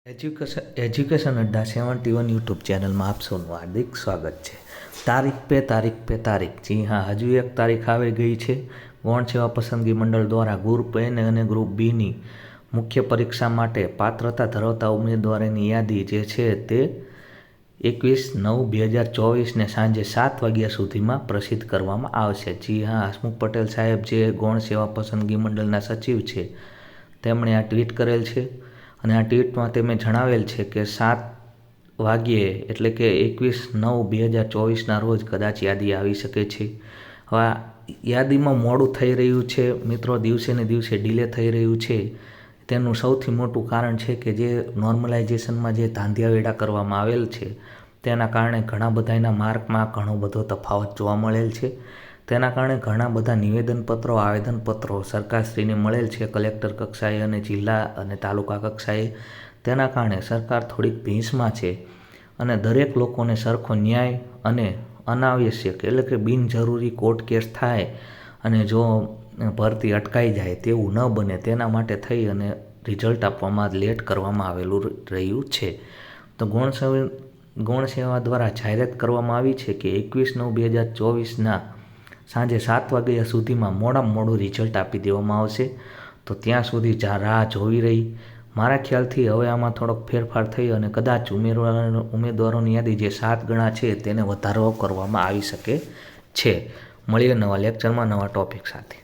Education અડ્ડા 71 YouTube ચેનલમાં આપ સૌનું હાર્દિક સ્વાગત છે। તારીખ જી હા, હજુ એક તારીખ આવી ગઈ છે। ગૌણ સેવા પસંદગી મંડળ દ્વારા ગ્રુપ એ અને ગ્રુપ બીની મુખ્ય પરીક્ષા માટે પાત્રતા ધરાવતા ઉમેદવારોની યાદી જે છે તે 21/9/2024ને સાંજે 7 વાગ્યા સુધીમાં પ્રસિદ્ધ કરવામાં આવશે। જી હા, હસમુખ પટેલ સાહેબ જે ગૌણ સેવા પસંદગી મંડળના સચિવ છે તેમણે આ ટ્વીટ કરેલ છે અને આ ટ્વીટમાં તેમણે જણાવેલ છે કે 7 વાગ્યે એટલે કે 21/9/2024ના રોજ કદાચ યાદી આવી શકે છે। હવે યાદીમાં મોડું થઈ રહ્યું છે મિત્રો, દિવસે ને દિવસે ડિલે થઈ રહ્યું છે। તેનું સૌથી મોટું કારણ છે કે જે નોર્મલાઇઝેશનમાં જે ધાંધિયાવેડા કરવામાં આવેલ છે તેના કારણે ઘણા બધાના માર્કમાં ઘણો બધો તફાવત જોવા મળેલ છે। તેના કારણે ઘણા બધા નિવેદનપત્રો, આવેદનપત્રો સરકારશ્રીને મળેલ છે કલેક્ટર કક્ષાએ અને જિલ્લા અને તાલુકા કક્ષાએ। તેના કારણે સરકાર થોડીક ભીંસમાં છે અને દરેક લોકોને સરખો ન્યાય અને અનાવશ્યક એટલે કે બિનજરૂરી કોર્ટ કેસ થાય અને જો ભરતી અટકાઈ જાય તેવું ન બને તેના માટે થઈ અને રિઝલ્ટ આપવામાં લેટ કરવામાં આવેલું રહ્યું છે। તો ગૌણ સેવા દ્વારા જાહેરાત કરવામાં આવી છે કે 21/9/2024ના સાંજે 7 વાગ્યા સુધીમાં મોડામાં મોડું રિઝલ્ટ આપી દેવામાં આવશે। તો ત્યાં સુધી રાહ જોવી રહી। મારા ખ્યાલથી હવે આમાં થોડોક ફેરફાર થઈ અને કદાચ ઉમેદવારોની યાદી જે 7 ગણા છે તેને વધારો કરવામાં આવી શકે છે। મળીએ નવા લેક્ચરમાં નવા ટોપિક સાથે।